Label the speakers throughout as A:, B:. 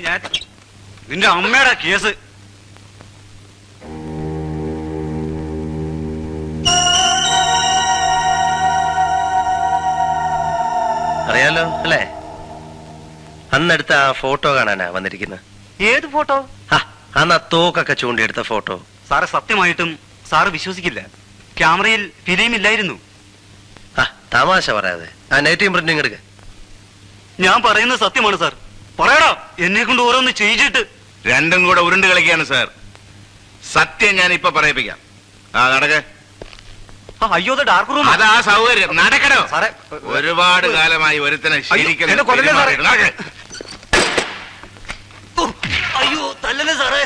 A: ഞാൻ നിന്റെ അമ്മയുടെ കേസ്.
B: അറിയാലോ അല്ലേ? അന്നെടുത്ത ആ ഫോട്ടോ കാണാനാ വന്നിരിക്കുന്നത്.
A: ഏത് ഫോട്ടോ?
B: അന്ന് ആ തോക്കൊക്കെ ചൂണ്ടിയെടുത്ത ഫോട്ടോ.
A: സാറ് സത്യമായിട്ടും സാറ് വിശ്വസിക്കില്ല, ക്യാമറയിൽ ഫിലിം ഇല്ലായിരുന്നു.
B: തമാശ പറയാതെ ആ നെഗറ്റീവ് പ്രിന്റിങ് എടുക്ക.
A: ഞാൻ പറയുന്നത് സത്യമാണ് സാർ. പറയടാ, എന്നെ കൊണ്ട് ഓരോന്ന് ചെയ്യിച്ചിട്ട്.
C: രണ്ടും കൂടെ ഉരുണ്ട് കളിക്കാണ് സാർ. സത്യം ഞാൻ ഇപ്പൊ പറയിപ്പിക്കാം. നടക്ക.
A: അയ്യോ, ഡാർക്ക് റൂം.
C: അതാ സൗകര്യം. നടക്കണോ
A: സാറേ?
C: ഒരുപാട് കാലമായി ഒരുത്തനെ ശരിക്കും.
A: അയ്യോ, തല്ലല്ലേ സാറേ.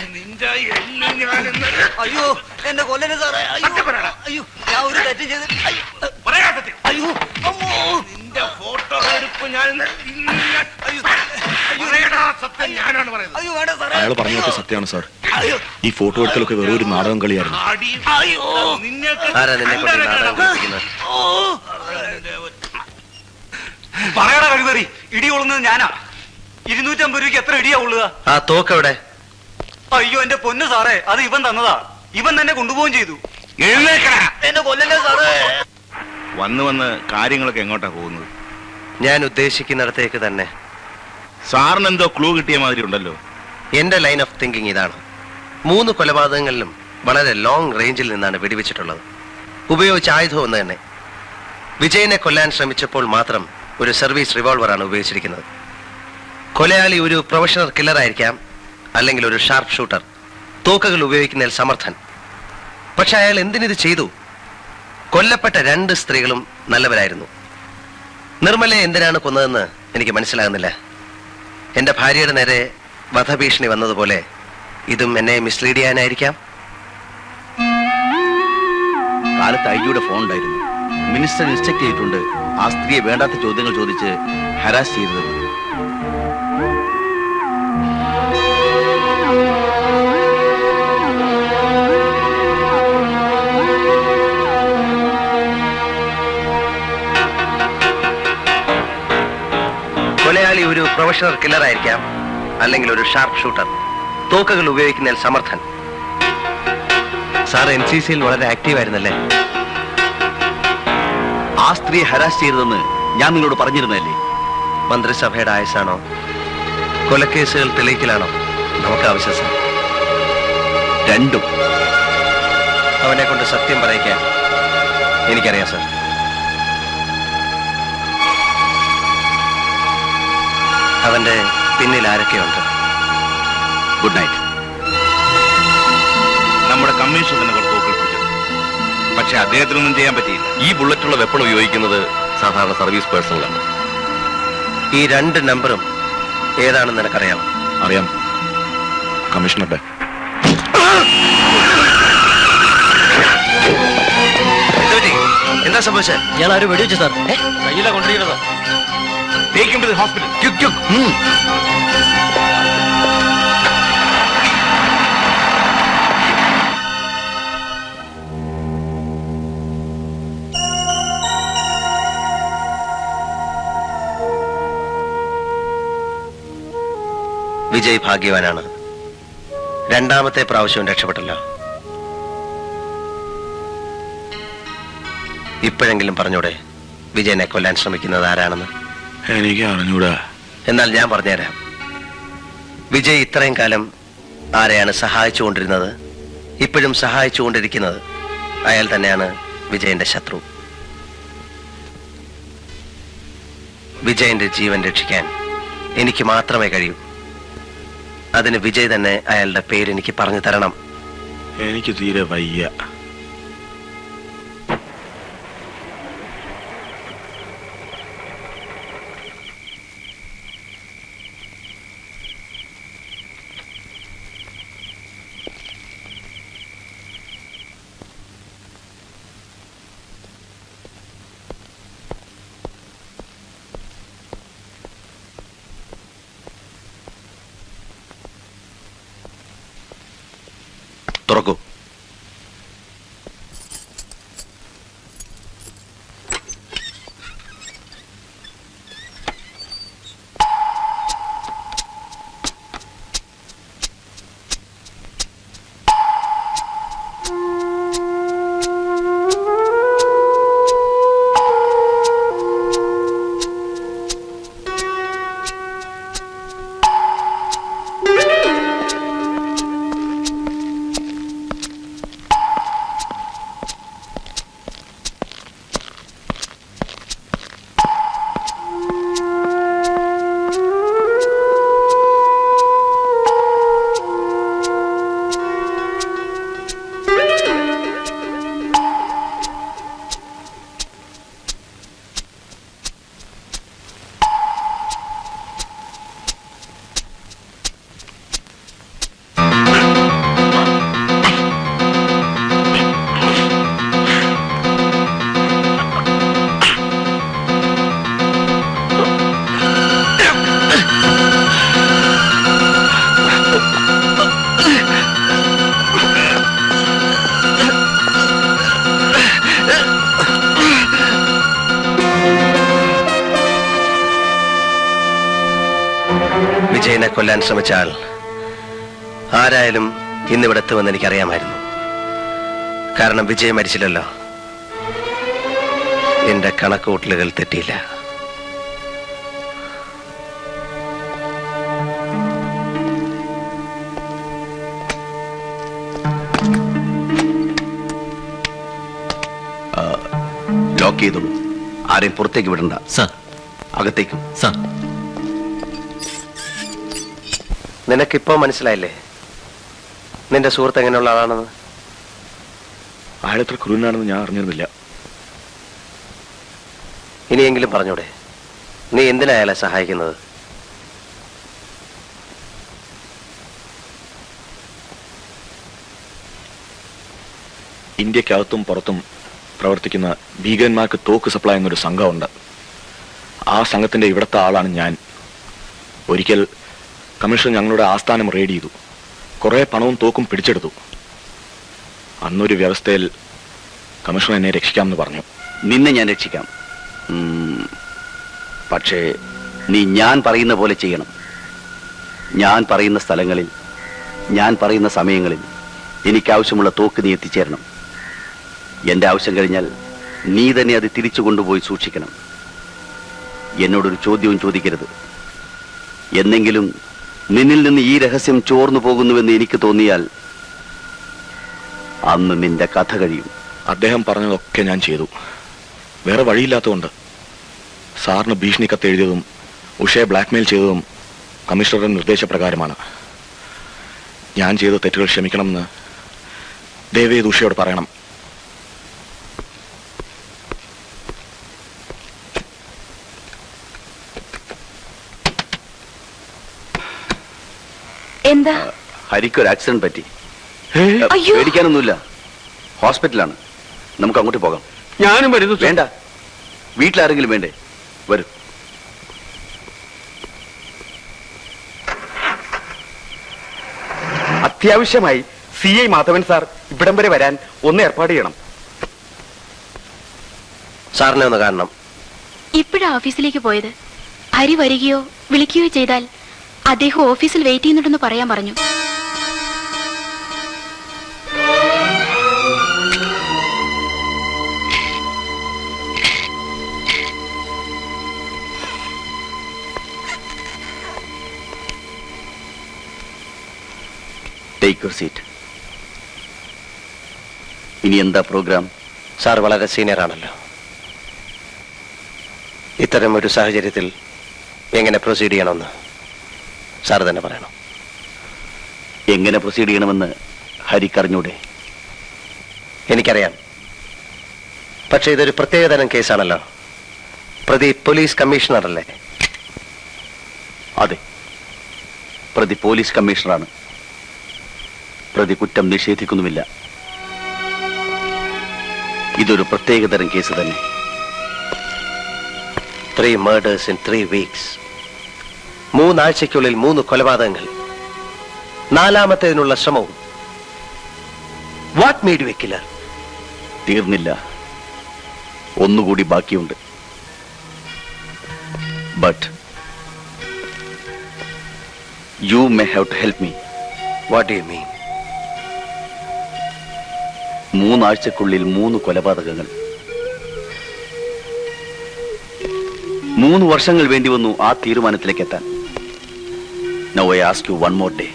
A: അയ്യോ, എന്നെ കൊല്ലല്ലേ സാറേ. അയ്യോ, ഞാൻ ഒരു തെറ്റ് ചെയ്ത്. അയ്യോ,
C: നിന്റെ ഫോട്ടോ എടുപ്പ് ഞാൻ.
A: അയ്യോ വേണ്ട സാറേ.
D: അയാൾ പറഞ്ഞതൊക്കെ സത്യമാണ് സാർ. ഈ ഫോട്ടോ എടുക്കലൊക്കെ വെറും ഒരു നാടകം കളിയായിരുന്നു.
A: പറയടാ കഴിവേറി, ഇടി കൊള്ളുന്നത് ഞാനാ. 250 രൂപയ്ക്ക് എത്ര ഇടിയാ കൊള്ളുക?
B: ആ തോക്കെവിടെ?
A: അയ്യോ എന്റെ പൊന്ന് സാറേ, അത് ഇവൻ തന്നതാ. ഇവൻ തന്നെ കൊണ്ടുപോവുകയും ചെയ്തു. എന്നെ കൊല്ലല്ലേ സാറേ.
C: വന്ന് വന്ന് കാര്യങ്ങളൊക്കെ എങ്ങോട്ടാ പോകുന്നത്?
B: ഞാൻ ഉദ്ദേശിക്കുന്നിടത്തേക്ക് തന്നെ.
C: സാറിന് എന്തോ ക്ലൂ കിട്ടിയ മാതിരി ഉണ്ടല്ലോ.
B: എന്റെ ലൈൻ ഓഫ് തിങ്കിങ് ഇതാണ്. 3 കൊലപാതകങ്ങളിലും വളരെ ലോങ് റേഞ്ചിൽ നിന്നാണ് വെടിവെച്ചിട്ടുള്ളത്. ഉപയോഗിച്ച ആയുധം ഒന്ന് തന്നെ. വിജയനെ കൊല്ലാൻ ശ്രമിച്ചപ്പോൾ മാത്രം ഒരു സർവീസ് റിവോൾവറാണ് ഉപയോഗിച്ചിരിക്കുന്നത്. കൊലയാളി ഒരു പ്രൊഫഷണൽ കില്ലർ ആയിരിക്കാം, അല്ലെങ്കിൽ ഒരു ഷാർപ്പ് ഷൂട്ടർ, തോക്കുകൾ ഉപയോഗിക്കുന്നതിൽ സമർത്ഥൻ. പക്ഷെ അയാൾ എന്തിനിത് ചെയ്തു? കൊല്ലപ്പെട്ട 2 സ്ത്രീകളും നല്ലവരായിരുന്നു. നിർമ്മലയെ എന്തിനാണ് കൊന്നതെന്ന് എനിക്ക് മനസ്സിലാകുന്നില്ല. എന്റെ ഭാര്യയുടെ നേരെ വധഭീഷണി വന്നതുപോലെ ഇതും എന്നെ മിസ്ലീഡ് ചെയ്യാനായിരിക്കാം.
D: കാലത്ത് ഐജിയുടെ ഫോൺ ഉണ്ടായിരുന്നു. മിനിസ്റ്റർ ഇൻസ്ട്രക്ട് ചെയ്തിട്ടുണ്ട് ആ സ്ത്രീയെ വേണ്ടാത്ത ചോദ്യങ്ങൾ ചോദിച്ച് ഹരാസ് ചെയ്തത്.
B: കൊലയാളി ഒരു പ്രൊഫഷണൽ കില്ലർ ആയിരിക്കാം, അല്ലെങ്കിൽ ഒരു ഷാർപ്പ് ഷൂട്ടർ, തോക്കുകൾ ഉപയോഗിക്കുന്നതിൽ സമർത്ഥൻ. സാർ NCCയിൽ വളരെ ആക്റ്റീവ് ആയിരുന്നല്ലേ?
D: ആ സ്ത്രീയെ ഹരാസ് ചെയ്തതെന്ന് ഞാൻ നിങ്ങളോട് പറഞ്ഞിരുന്നല്ലേ?
B: മന്ത്രിസഭയുടെ ആയുസാണോ കൊലക്കേസുകൾ തെളിയിക്കലാണോ നമുക്ക് ആവശ്യം സാർ?
D: രണ്ടും.
B: അവനെ കൊണ്ട് സത്യം പറയിക്കാൻ എനിക്കറിയാം സാർ. അവന്റെ പിന്നിൽ ആരൊക്കെയുണ്ട്?
D: Good night.
C: നമ്മുടെ കമ്മീഷൻ തന്നെ കുറച്ച് തോക്കുകൾ പിടിച്ചത്, പക്ഷെ അദ്ദേഹത്തിനൊന്നും ചെയ്യാൻ പറ്റിയില്ല.
D: ഈ ബുള്ളറ്റുള്ള വെപ്പൺ ഉപയോഗിക്കുന്നത് സാധാരണ സർവീസ് പേഴ്സണലാണ്.
B: ഈ 2 നമ്പറും ഏതാണെന്ന് നിനക്കറിയാം?
D: അറിയാം, കമ്മീഷണറുടെ.
B: എന്താ സംഭവിച്ചത്?
A: ഇയാൾ ആരും വെടിവെച്ചു സാർ. കയ്യിലാ കൊണ്ടിരിക്കുന്നത്.
C: Take him to the hospital. Quick.
B: Vijay ഭാഗ്യവാനാണ്. 2ാമത്തെ പ്രാവശ്യവും രക്ഷപ്പെട്ടല്ലോ. ഇപ്പോഴെങ്കിലും പറഞ്ഞൂടെ വിജയനെ കൊല്ലാൻ ശ്രമിക്കുന്നത് ആരാണെന്ന്?
D: എനിക്ക് അറിഞ്ഞൂടാ.
B: എന്നാൽ ഞാൻ പറഞ്ഞുതരാം. വിജയ് ഇത്രയും കാലം ആരെയാണ് സഹായിച്ചുകൊണ്ടിരുന്നത്, ഇപ്പോഴും സഹായിച്ചുകൊണ്ടിരിക്കുന്നത് അയാൾ തന്നെയാണ് വിജയന്റെ ശത്രു. വിജയന്റെ ജീവൻ രക്ഷിക്കാൻ എനിക്ക് മാത്രമേ കഴിയൂ. അതിന് വിജയ് തന്നെ അയാളുടെ പേര് എനിക്ക് പറഞ്ഞു തരണം.
D: എനിക്ക് തീരെ വയ്യ. തുറക്കൂ.
B: കൊല്ലാൻ ശ്രമിച്ച ആൾ ആരായാലും ഇന്നിവിടെ എത്തുമെന്ന് എനിക്കറിയാമായിരുന്നു. കാരണം വിജയ് മരിച്ചില്ലല്ലോ. എന്റെ കണക്കുകൂട്ടലുകൾ തെറ്റിയില്ല.
D: ലോക്ക് ചെയ്തു. ആരെയും പുറത്തേക്ക് വിടണ്ട.
E: സർ.
D: അകത്തേക്കും.
E: സർ.
B: നിനക്കിപ്പോ മനസ്സിലായില്ലേ നിന്റെ സുഹൃത്ത് എങ്ങനെയുള്ള ആളാണെന്ന്?
C: അയാളെത്ര ക്രൂരനാണെന്ന് ഞാൻ അറിഞ്ഞിരുന്നില്ല.
B: ഇനിയെങ്കിലും പറഞ്ഞൂടെ, നീ എന്തിനാ അയാളെ സഹായിക്കുന്നത്?
F: ഇന്ത്യക്കകത്തും പുറത്തും പ്രവർത്തിക്കുന്ന ഭീകരന്മാർക്ക് തോക്ക് സപ്ലൈ എന്നൊരു സംഘമുണ്ട്. ആ സംഘത്തിന്റെ ഇവിടുത്തെ ആളാണ് ഞാൻ. ഒരിക്കൽ കമ്മീഷൻ ഞങ്ങളുടെ ആസ്ഥാനം റെയ്ഡ് ചെയ്തു. കുറെ പണവും തോക്കും പിടിച്ചെടുത്തു. അന്നൊരു വ്യവസ്ഥയിൽ കമ്മീഷൻ എന്നെ രക്ഷിക്കാമെന്ന് പറഞ്ഞു.
D: നിന്നെ ഞാൻ രക്ഷിക്കാം. പക്ഷേ നീ ഞാൻ പറയുന്ന പോലെ ചെയ്യണം. ഞാൻ പറയുന്ന സ്ഥലങ്ങളിൽ, ഞാൻ പറയുന്ന സമയങ്ങളിൽ എനിക്കാവശ്യമുള്ള തോക്ക് നീ എത്തിച്ചേരണം. എന്റെ ആവശ്യം കഴിഞ്ഞാൽ നീ തന്നെ അത് തിരിച്ചു കൊണ്ടുപോയി സൂക്ഷിക്കണം. എന്നോടൊരു ചോദ്യവും ചോദിക്കരുത്. എന്നെങ്കിലും നിന്നിൽ നിന്ന് ഈ രഹസ്യം ചോർന്നു പോകുന്നുവെന്ന് എനിക്ക് തോന്നിയാൽ അന്ന് നിന്റെ കഥ കഴിയും.
F: അദ്ദേഹം പറഞ്ഞതൊക്കെ ഞാൻ ചെയ്തു. വേറെ വഴിയില്ലാത്തതുകൊണ്ട്. സാറിന് ഭീഷണി കത്ത് എഴുതിയതും ഉഷയെ ബ്ലാക്ക്മെയിൽ ചെയ്തതും കമ്മീഷണറുടെ നിർദ്ദേശപ്രകാരമാണ്. ഞാൻ ചെയ്ത തെറ്റുകൾ ക്ഷമിക്കണമെന്ന് ദയവേത് ഉഷയോട് പറയണം.
G: എന്താ?
D: ഹരിക്കൊരു ആക്സിഡന്റ് പറ്റി.
G: അയ്യോ.
D: പേടിക്കാനൊന്നുമില്ല. ഹോസ്പിറ്റലാണ്. നമുക്ക് അങ്ങോട്ട് പോകാം.
A: ഞാനും വരുന്നു.
D: വേണ്ട, വീട്ടിലാരെങ്കിലും വേണ്ടേ? വരൂ.
H: അത്യാവശ്യമായി CI മാധവൻ സാർ ഇവിടം വരെ വരാൻ ഒന്ന് ഏർപ്പാട് ചെയ്യണം.
B: സാറിനെ ഒന്ന് കാണണം.
G: ഇപ്പോഴാ ഓഫീസിലേക്ക് പോയത്. ഹരി വരികയോ വിളിക്കുകയോ ചെയ്താൽ അദ്ദേഹം ഓഫീസിൽ വെയിറ്റ് ചെയ്യുന്നുണ്ടെന്ന് പറയാൻ പറഞ്ഞു.
D: Take your seat. ഇനി എന്താ പ്രോഗ്രാം?
B: സാർ വളരെ സീനിയർ ആണല്ലോ. ഇത്തരം ഒരു സാഹചര്യത്തിൽ എങ്ങനെ പ്രൊസീഡ് ചെയ്യണമെന്ന് സാർ തന്നെ പറയണം.
D: എങ്ങനെ പ്രൊസീഡ് ചെയ്യണമെന്ന് ഹരിക്കറിഞ്ഞൂടെ?
B: എനിക്കറിയാം. പക്ഷെ ഇതൊരു പ്രത്യേകതരം കേസാണല്ലോ. പ്രതി പോലീസ് കമ്മീഷണർ അല്ലേ?
D: അതെ, പ്രതി പോലീസ് കമ്മീഷണറാണ്. പ്രതി കുറ്റം നിഷേധിക്കുന്നുമില്ല. ഇതൊരു പ്രത്യേകതരം കേസ് തന്നെ.
B: 3 murders in 3 weeks. 3 ആഴ്ചയ്ക്കുള്ളിൽ 3 കൊലപാതകങ്ങൾ. 4ാമത്തേതിനുള്ള ശ്രമവും. What made you a killer?
D: തീർന്നില്ല, ഒന്നുകൂടി ബാക്കിയുണ്ട്. But you may have to help me.
B: What do you mean?
D: 3 ആഴ്ചക്കുള്ളിൽ 3 കൊലപാതകങ്ങൾ. 3 വർഷങ്ങൾ വേണ്ടി വന്നു ആ തീരുമാനത്തിലേക്ക് എത്താൻ. Now I ask you one more day.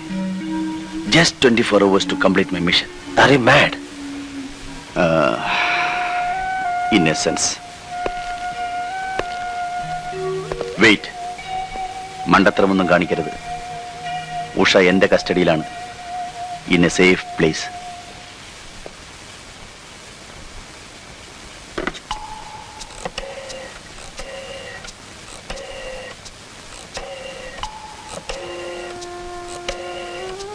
D: Just 24 hours to complete my mission.
B: Are you mad?
D: In a sense. Wait. മണ്ടത്തരമൊന്നും കാണിക്കരുത്. ഉഷ എന്റെ കസ്റ്റഡിയിലാണ്. In a safe place.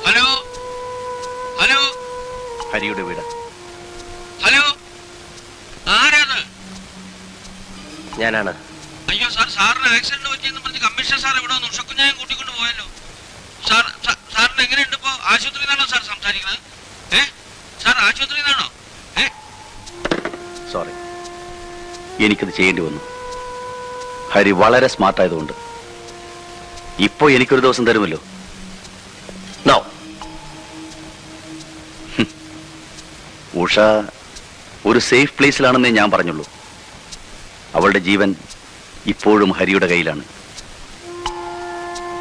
A: Hello hello
D: ഹരിയുടെ വീട്.
A: ഹലോ, ആരാണ്?
B: ഞാനാണ്.
A: അയ്യോ സാർ, സാറിന് ആക്സിഡന്റ് പറ്റിയെന്ന് പറഞ്ഞ് കമ്മീഷണർ സാർ ഇവിടെ വന്ന് ഉഷക്കുഞ്ഞായും കൂട്ടിക്കൊണ്ട് പോയല്ലോ. സാറിന് എങ്ങനെയുണ്ട് ഇപ്പോ? ആശുപത്രിയിൽ നിന്നാണോ സാർ സംസാരിക്കുന്നത്? സാർ ആശുപത്രിയിൽ നിന്നാണോ?
D: സോറി, എനിക്കത് ചെയ്യേണ്ടി വന്നു. ഹരി വളരെ സ്മാർട്ടായതുകൊണ്ട്. ഇപ്പോ എനിക്കൊരു ദിവസം തരുമല്ലോ.
B: നോ.
D: ഉഷ ഒരു സേഫ് പ്ലേസിലാണെന്നേ ഞാൻ പറഞ്ഞുള്ളൂ. അവളുടെ ജീവൻ ഇപ്പോഴും ഹരിയുടെ കയ്യിലാണ്.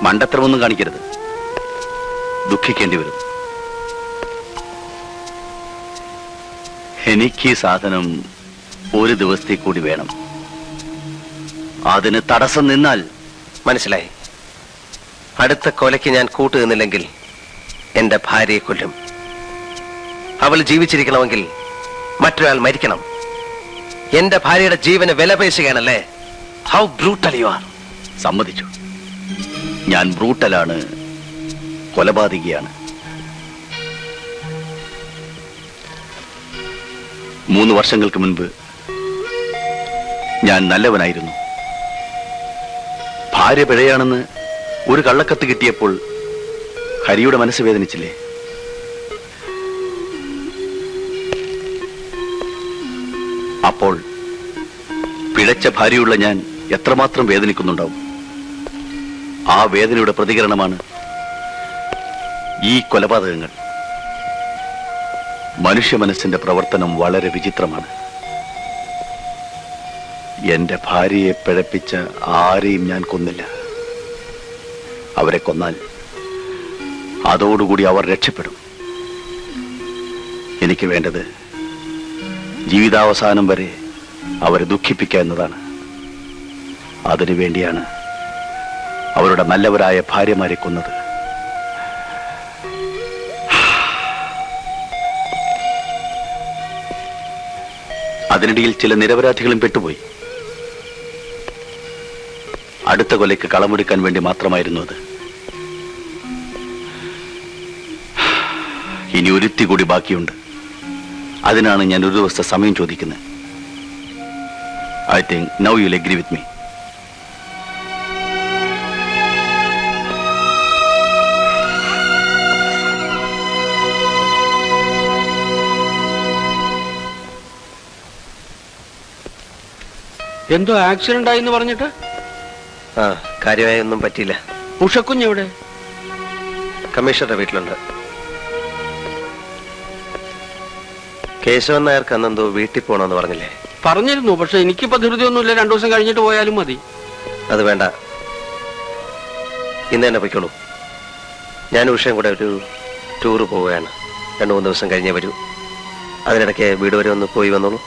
D: മണ്ടത്തരമൊന്നും കാണിക്കരുത്. ദുഃഖിക്കേണ്ടി വരും. എനിക്ക് ഈ സാധനം ഒരു ദിവസത്തേക്ക് കൂടി വേണം. അതിന് തടസ്സം നിന്നാൽ
B: മനസ്സിലായി. അടുത്ത കൊലയ്ക്ക് ഞാൻ കൂട്ടുനിന്നില്ലെങ്കിൽ എന്റെ ഭാര്യയെ കൊല്ലും. അവൾ ജീവിച്ചിരിക്കണമെങ്കിൽ മറ്റൊരാൾ മരിക്കണം. എന്റെ ഭാര്യയുടെ ജീവന് വില പേശുകയാണല്ലേ? How brutal you are.
D: സമ്മതിച്ചു, ഞാൻ ബ്രൂട്ടലാണ്, കൊലപാതകിയാണ്. 3 വർഷങ്ങൾക്ക് മുൻപ് ഞാൻ നല്ലവനായിരുന്നു. ഭാര്യ പിഴയാണെന്ന് ഒരു കള്ളക്കത്ത് കിട്ടിയപ്പോൾ ഹരിയുടെ മനസ്സ് വേദനിച്ചില്ലേ? അപ്പോൾ പിഴച്ച ഭാര്യയുള്ള ഞാൻ എത്രമാത്രം വേദനിക്കുന്നുണ്ടാവും. ആ വേദനയുടെ പ്രതികരണമാണ് ഈ കൊലപാതകങ്ങൾ. മനുഷ്യ മനസ്സിന്റെ പ്രവർത്തനം വളരെ വിചിത്രമാണ്. എന്റെ ഭാര്യയെ പിഴപ്പിച്ച ആരെയും ഞാൻ കൊന്നില്ല. അവരെ കൊന്നാൽ അതോടുകൂടി അവർ രക്ഷപ്പെടും. എനിക്ക് വേണ്ടത് ജീവിതാവസാനം വരെ അവരെ ദുഃഖിപ്പിക്കുക എന്നതാണ്. അതിനുവേണ്ടിയാണ് അവരുടെ നല്ലവരായ ഭാര്യമാരെ കൊന്നത്. അതിനിടയിൽ ചില നിരപരാധികളും പെട്ടുപോയി. അടുത്ത കൊലയ്ക്ക് കളമെടുക്കാൻ വേണ്ടി മാത്രമായിരുന്നു അത്. ഇനി ഒരുത്തി കൂടി ബാക്കിയുണ്ട്. അതിനാണ് ഞാൻ ഒരു ദിവസത്തെ സമയം ചോദിക്കുന്നത്. I think now you will agree with me.
A: എന്തോ ആക്സിഡന്റ് ആയി എന്ന് പറഞ്ഞിട്ട്?
B: ആ, കാര്യമായി ഒന്നും പറ്റിയില്ല.
A: ഉഷക്കുഞ്ഞ് എവിടെ?
B: കമ്മീഷണറുടെ വീട്ടിലുണ്ട്. കേശവൻ നായർക്ക് അന്നെന്തോ വീട്ടിൽ പോകണമെന്ന് പറഞ്ഞില്ലേ?
A: പറഞ്ഞിരുന്നു, പക്ഷെ എനിക്കിപ്പോ ധൃതിയൊന്നുമില്ല. 2 ദിവസം കഴിഞ്ഞിട്ട് പോയാലും മതി.
B: അത് വേണ്ട, ഇന്ന് തന്നെ പൊയ്ക്കോളൂ. ഞാൻ ഉഷയും കൂടെ ഒരു ടൂറ് പോവുകയാണ്. 2-3 ദിവസം കഴിഞ്ഞേ വരൂ. അതിനിടയ്ക്ക് വീട് വരെ ഒന്ന് പോയി വന്നോളൂ.